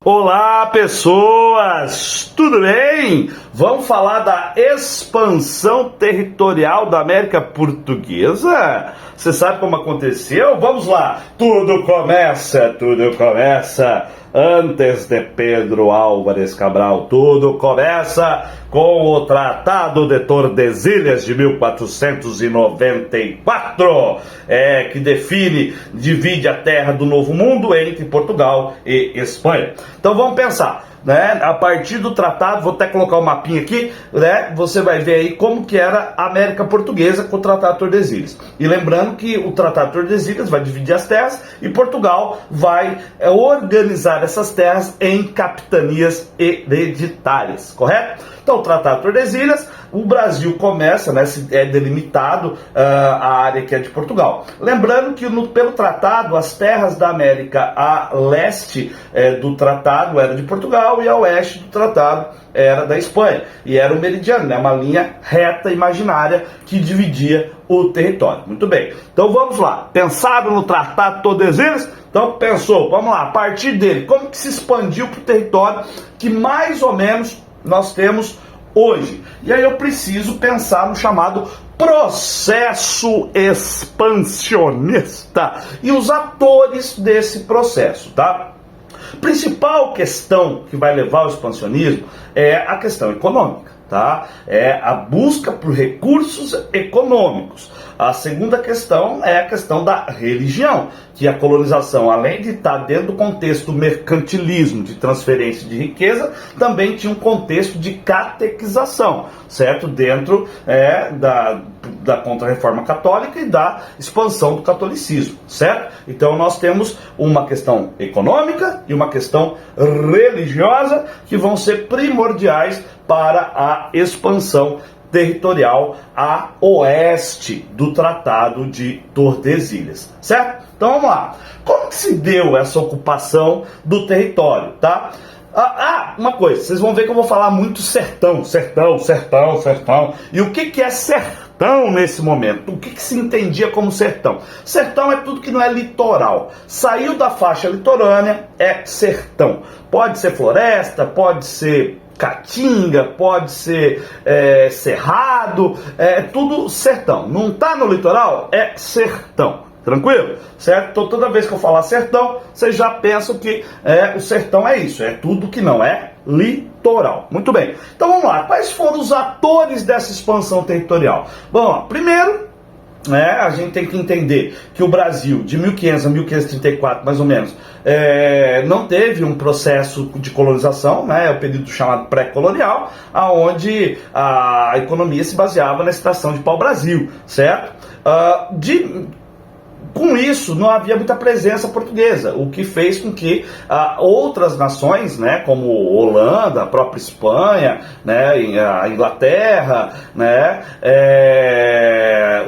Olá, pessoas! Tudo bem? Vamos falar da expansão territorial da América Portuguesa? Você sabe como aconteceu? Vamos lá! Tudo começa antes de Pedro Álvares Cabral. Tudo começa com o Tratado de Tordesilhas de 1494, que divide a terra do Novo Mundo entre Portugal e Espanha. Então vamos pensar, né? A partir do tratado, vou até colocar um mapinha aqui, né? Você vai ver aí como que era a América Portuguesa com o Tratado de Tordesilhas. E lembrando que o Tratado de Tordesilhas vai dividir as terras e Portugal vai organizar essas terras em capitanias hereditárias, correto? Então, o Tratado de Tordesilhas, o Brasil começa, né, é delimitado a área que é de Portugal. Lembrando que pelo tratado, as terras da América a leste do tratado era de Portugal e a oeste do tratado era da Espanha. E era o meridiano, né, uma linha reta imaginária que dividia o território. Muito bem, então vamos lá. Pensaram no Tratado de Tordesilhas? Então pensou, vamos lá, a partir dele, como que se expandiu para o território que mais ou menos nós temos hoje? E aí eu preciso pensar no chamado processo expansionista e os atores desse processo, tá? Principal questão que vai levar ao expansionismo é a questão econômica, tá? É a busca por recursos econômicos. A segunda questão é a questão da religião, que a colonização, além de estar dentro do contexto do mercantilismo, de transferência de riqueza, também tinha um contexto de catequização, certo? Dentro da Contra-Reforma Católica e da expansão do catolicismo, certo? Então nós temos uma questão econômica e uma questão religiosa que vão ser primordiais para a expansão territorial a oeste do Tratado de Tordesilhas, certo? Então vamos lá. Como que se deu essa ocupação do território, tá? Uma coisa, vocês vão ver que eu vou falar muito sertão. E o que é sertão nesse momento? O que se entendia como sertão? Sertão é tudo que não é litoral. Saiu da faixa litorânea, é sertão. Pode ser floresta, pode ser caatinga, pode ser cerrado, é tudo sertão. Não está no litoral? É sertão. Tranquilo? Certo? Então toda vez que eu falar sertão, vocês já pensam que o sertão é isso, é tudo que não é litoral. Muito bem. Então vamos lá. Quais foram os atores dessa expansão territorial? Vamos lá. Primeiro, a gente tem que entender que o Brasil, de 1500 a 1534, mais ou menos, não teve um processo de colonização, né, o período chamado pré-colonial, onde a economia se baseava na extração de pau-brasil, certo? Com isso, não havia muita presença portuguesa, o que fez com que outras nações, né, como Holanda, a própria Espanha, né, a Inglaterra, né,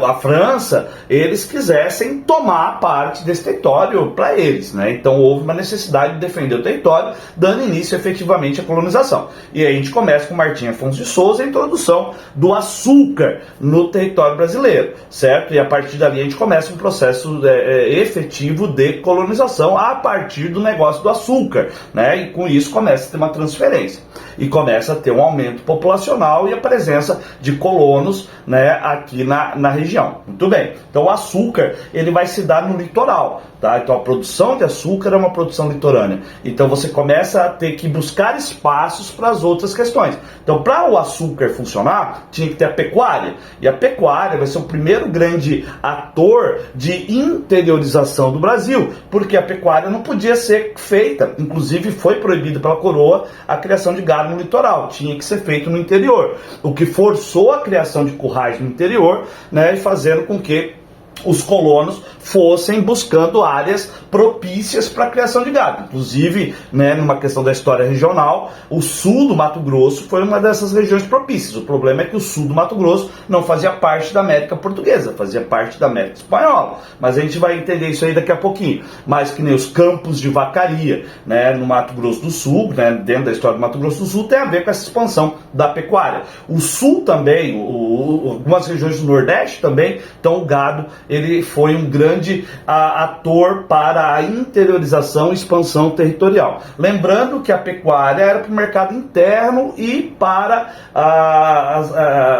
a França, eles quisessem tomar parte desse território para eles, né? Então houve uma necessidade de defender o território, dando início efetivamente à colonização. E aí a gente começa com Martim Afonso de Souza a introdução do açúcar no território brasileiro, certo? E a partir dali a gente começa um processo efetivo de colonização a partir do negócio do açúcar, né? E com isso começa a ter uma transferência e começa a ter um aumento populacional e a presença de colonos, né, aqui na região. Muito bem. Então o açúcar, ele vai se dar no litoral, tá? Então a produção de açúcar é uma produção litorânea. Então você começa a ter que buscar espaços para as outras questões. Então para o açúcar funcionar, tinha que ter a pecuária. E a pecuária vai ser o primeiro grande ator de interiorização do Brasil, porque a pecuária não podia ser feita, inclusive foi proibida pela coroa a criação de gado no litoral, tinha que ser feito no interior, o que forçou a criação de currais no interior, né, fazendo com que os colonos fossem buscando áreas propícias para a criação de gado. Inclusive, né, numa questão da história regional, o sul do Mato Grosso foi uma dessas regiões propícias. O problema é que o sul do Mato Grosso não fazia parte da América Portuguesa, fazia parte da América Espanhola. Mas a gente vai entender isso aí daqui a pouquinho. Mas que nem os campos de vacaria, né, no Mato Grosso do Sul, né, dentro da história do Mato Grosso do Sul, tem a ver com essa expansão da pecuária. O sul também, algumas regiões do Nordeste também, então o gado ele foi um grande ator para a interiorização e expansão territorial. Lembrando que a pecuária era para o mercado interno e para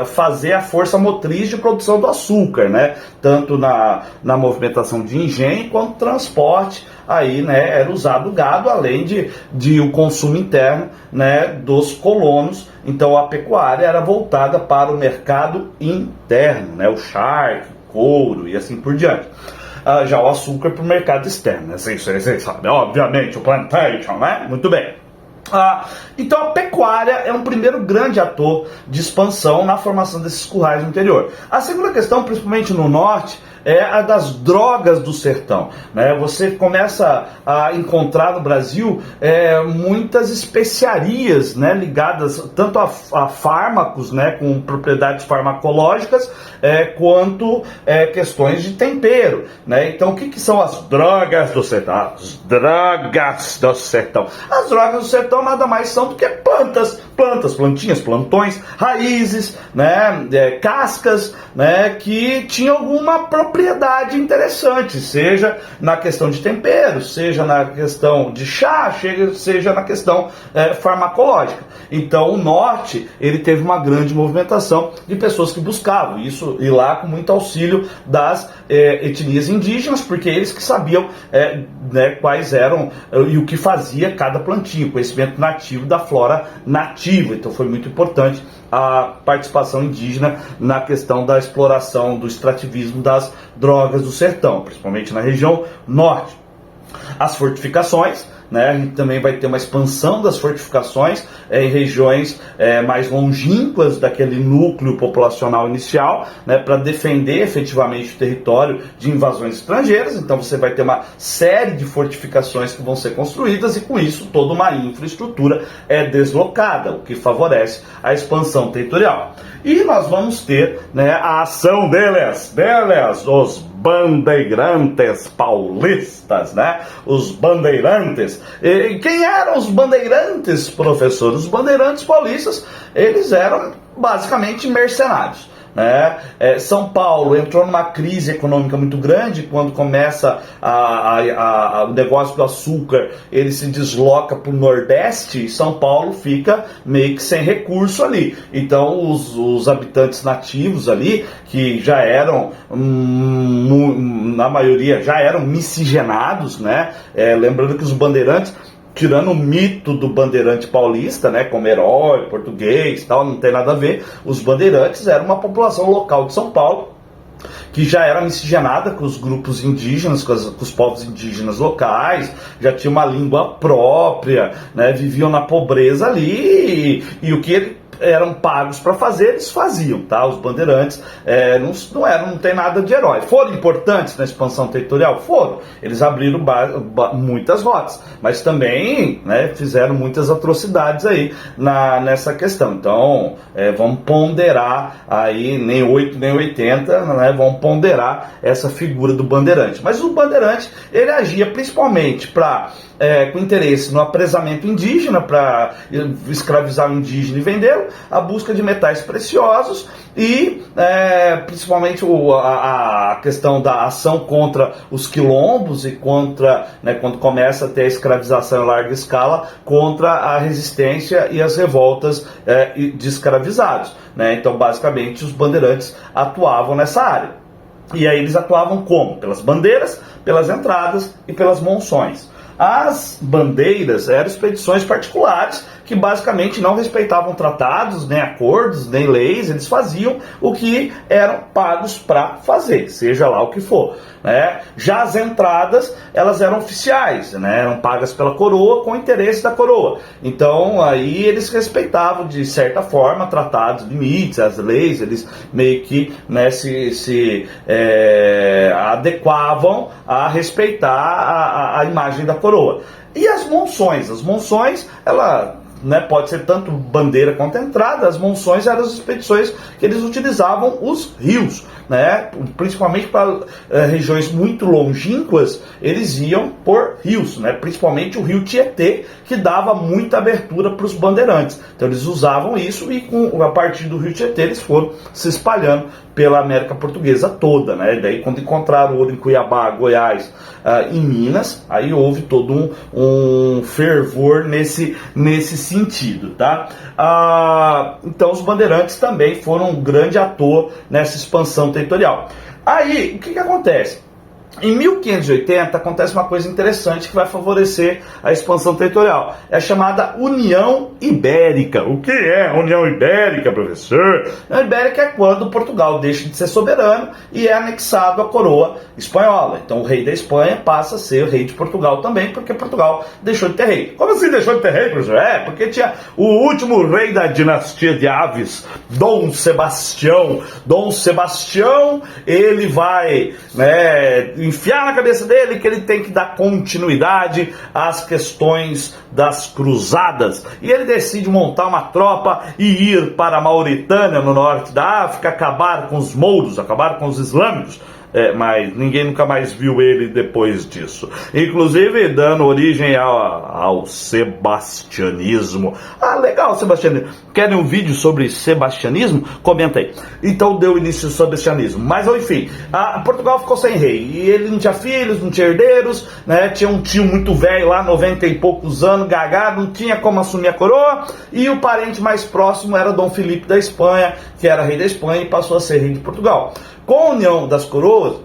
fazer a força motriz de produção do açúcar, né? Tanto na movimentação de engenho quanto transporte. Aí, né, era usado o gado, além de o consumo interno, né, dos colonos. Então a pecuária era voltada para o mercado interno, né, o charque, couro e assim por diante. Já o açúcar para o mercado externo, né? Vocês sabem, obviamente, o plantation, né? Muito bem. Então a pecuária é um primeiro grande ator de expansão na formação desses currais no interior. A segunda questão, principalmente no norte, é a das drogas do sertão, né? Você começa a encontrar no Brasil muitas especiarias, né, ligadas tanto a fármacos, né, com propriedades farmacológicas, quanto questões de tempero, né? Então o que são as drogas do sertão? As drogas do sertão. As drogas do sertão nada mais são do que plantinhas, plantões, raízes, né, cascas, né, que tinham alguma propriedade interessante, seja na questão de tempero, seja na questão de chá, seja na questão farmacológica. Então o norte, ele teve uma grande movimentação de pessoas que buscavam isso, e lá com muito auxílio das etnias indígenas, porque eles que sabiam né, quais eram e o que fazia cada plantinha, conhecimento nativo da flora nativa. Então foi muito importante a participação indígena na questão da exploração, do extrativismo das drogas do sertão, principalmente na região norte. As fortificações, né, a gente também vai ter uma expansão das fortificações em regiões mais longínquas daquele núcleo populacional inicial, né, para defender efetivamente o território de invasões estrangeiras. Então você vai ter uma série de fortificações que vão ser construídas e com isso toda uma infraestrutura é deslocada, o que favorece a expansão territorial. E nós vamos ter, né, a ação deles, os bandeirantes paulistas, né? Os bandeirantes. E quem eram os bandeirantes, professor? Os bandeirantes paulistas, eles eram basicamente mercenários, né? São Paulo entrou numa crise econômica muito grande quando começa o negócio do açúcar, ele se desloca para o Nordeste e São Paulo fica meio que sem recurso ali. Então os habitantes nativos ali, que já eram, na maioria, já eram miscigenados, né? Lembrando que os bandeirantes, tirando o mito do bandeirante paulista, né, como herói, português, tal, não tem nada a ver, os bandeirantes eram uma população local de São Paulo, que já era miscigenada com os grupos indígenas, com os povos indígenas locais, já tinha uma língua própria, né, viviam na pobreza ali, e o que eram pagos para fazer, eles faziam, tá? Os bandeirantes não tem nada de herói. Foram importantes na expansão territorial? Foram. Eles abriram muitas rotas, mas também, né, fizeram muitas atrocidades aí nessa questão. Então, vamos ponderar aí, nem 8 nem 80, né, vamos ponderar essa figura do bandeirante. Mas o bandeirante, ele agia principalmente com interesse no apresamento indígena, para escravizar o indígena e vendê-lo, a busca de metais preciosos e principalmente a questão da ação contra os quilombos e contra, né, quando começa a ter a escravização em larga escala, contra a resistência e as revoltas de escravizados, né? Então basicamente os bandeirantes atuavam nessa área. E aí eles atuavam como? Pelas bandeiras, pelas entradas e pelas monções. As bandeiras eram expedições particulares que basicamente não respeitavam tratados, nem acordos, nem leis. Eles faziam o que eram pagos para fazer, seja lá o que for, né? Já as entradas, elas eram oficiais, né? Eram pagas pela coroa com o interesse da coroa. Então aí eles respeitavam de certa forma tratados, limites, as leis. Eles meio que, né, se adequavam a respeitar a imagem da coroa. E as monções? As monções, ela né, pode ser tanto bandeira quanto entrada. As monções eram as expedições que eles utilizavam os rios, né, principalmente para regiões muito longínquas, eles iam por rios, né, principalmente o rio Tietê, que dava muita abertura para os bandeirantes. Então eles usavam isso e a partir do rio Tietê eles foram se espalhando pela América Portuguesa toda, né? Daí quando encontraram ouro em Cuiabá, Goiás, em Minas, aí houve todo um fervor nesse sentido, tá? Então os bandeirantes também foram um grande ator nessa expansão territorial. Aí, o que acontece? Em 1580 acontece uma coisa interessante que vai favorecer a expansão territorial. É a chamada União Ibérica. O que é a União Ibérica, professor? A União Ibérica é quando Portugal deixa de ser soberano e é anexado à coroa espanhola. Então o rei da Espanha passa a ser o rei de Portugal também, porque Portugal deixou de ter rei. Como assim deixou de ter rei, professor? Porque tinha o último rei da dinastia de Aves, Dom Sebastião. Dom Sebastião, ele vai, né, enfiar na cabeça dele que ele tem que dar continuidade às questões das cruzadas. E ele decide montar uma tropa e ir para a Mauritânia, no norte da África, acabar com os mouros, acabar com os islâmicos. Mas ninguém nunca mais viu ele depois disso. Inclusive dando origem ao sebastianismo. Legal, sebastianismo. Querem um vídeo sobre sebastianismo? Comenta aí. Então deu início ao sebastianismo. Mas enfim, Portugal ficou sem rei. E ele não tinha filhos, não tinha herdeiros, né? Tinha um tio muito velho lá, 90 e poucos anos, gagado, não tinha como assumir a coroa. E o parente mais próximo era Dom Filipe da Espanha, que era rei da Espanha e passou a ser rei de Portugal. Com a união das coroas,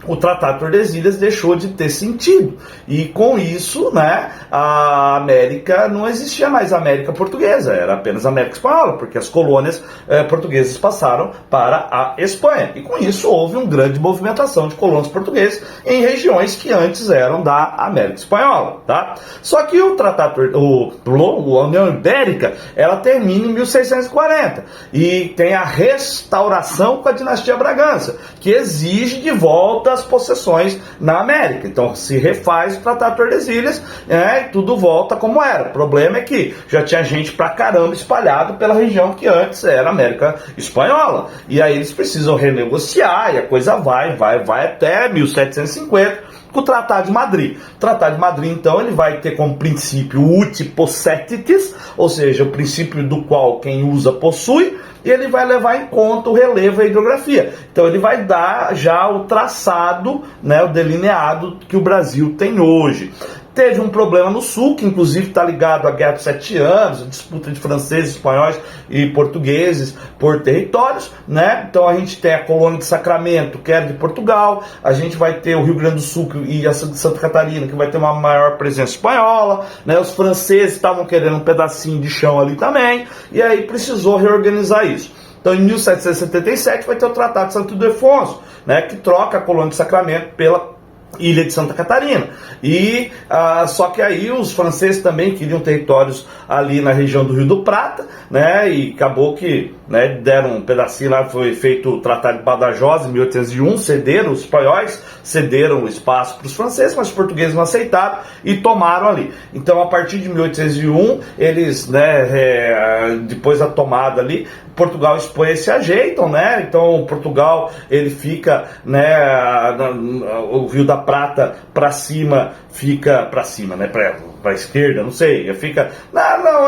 o Tratado de Tordesilhas deixou de ter sentido. E com isso, né, a América não existia mais a América Portuguesa, era apenas a América Espanhola, porque as colônias portuguesas passaram para a Espanha. E com isso houve uma grande movimentação de colonos portugueses em regiões que antes eram da América Espanhola, tá? Só que o Tratado, a União Ibérica, ela termina em 1640 e tem a restauração com a dinastia Bragança, que exige de volta as possessões na América. Então se refaz o Tratado de Tordesilhas, e tudo volta como era. O problema é que já tinha gente pra caramba espalhado pela região que antes era América Espanhola. E aí eles precisam renegociar e a coisa vai até 1750 com o Tratado de Madrid. O Tratado de Madrid, então, ele vai ter como princípio o uti posseditis, ou seja, o princípio do qual quem usa possui, e ele vai levar em conta o relevo e a hidrografia. Então ele vai dar já o traçado, né, o delineado que o Brasil tem hoje. Teve um problema no sul, que inclusive está ligado à Guerra dos 7 Anos, a disputa de franceses, espanhóis e portugueses por territórios, né? Então a gente tem a colônia de Sacramento, que era de Portugal, a gente vai ter o Rio Grande do Sul e a Santa Catarina, que vai ter uma maior presença espanhola, né? Os franceses estavam querendo um pedacinho de chão ali também, e aí precisou reorganizar isso. Então em 1777 vai ter o Tratado de Santo Ildefonso, né? Que troca a colônia de Sacramento pela Ilha de Santa Catarina. E só que aí os franceses também queriam territórios ali na região do Rio do Prata, né? E acabou que, né, deram um pedacinho lá, foi feito o Tratado de Badajoz em 1801, cederam, os espanhóis cederam o espaço para os franceses, mas os portugueses não aceitaram e tomaram ali. Então a partir de 1801 eles, né, depois da tomada ali, Portugal e Espanha se ajeitam, né? Então Portugal ele fica, né, o Rio da Prata para cima, fica para cima, né, para a esquerda, não sei, fica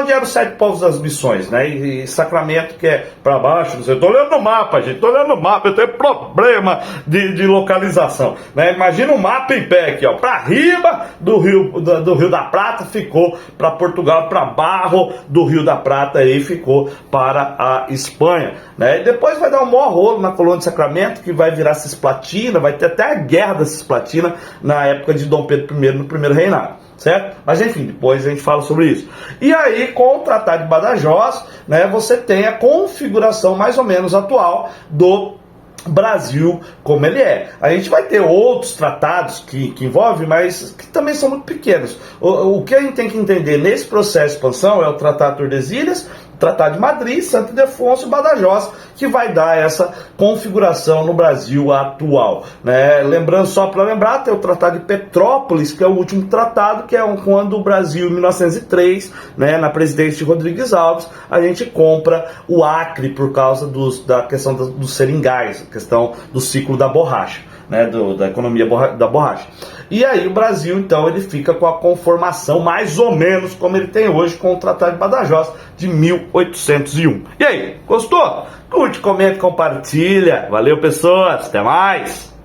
onde eram os 7 povos das missões, né? E Sacramento que é para baixo, não sei, eu tô olhando no mapa, gente, tô olhando no mapa, eu tenho problema de localização, né? Imagina um mapa em pé aqui, ó, para riba do Rio da Prata ficou para Portugal, para barro do Rio da Prata aí ficou para a Espanha, né? E depois vai dar um maior rolo na colônia de Sacramento, que vai virar Cisplatina, vai ter até a guerra da Cisplatina na época de Dom Pedro I no primeiro reinado, certo? Mas enfim, depois a gente fala sobre isso. E aí, com o Tratado de Badajoz, né, você tem a configuração mais ou menos atual do Brasil como ele é. A gente vai ter outros tratados que envolvem, mas que também são muito pequenos. O que a gente tem que entender nesse processo de expansão é o Tratado de Tordesilhas, Tratado de Madrid, Santo Ildefonso e Badajoz, que vai dar essa configuração no Brasil atual, né? Lembrando, só para lembrar, tem o Tratado de Petrópolis, que é o último tratado, que é quando o Brasil, em 1903, né, na presidência de Rodrigues Alves, a gente compra o Acre por causa da questão dos seringais, a questão do ciclo da borracha, né, da economia da borracha. E aí o Brasil, então, ele fica com a conformação mais ou menos como ele tem hoje com o Tratado de Badajoz de 1801. E aí, gostou? Curte, comenta, compartilha. Valeu, pessoas. Até mais.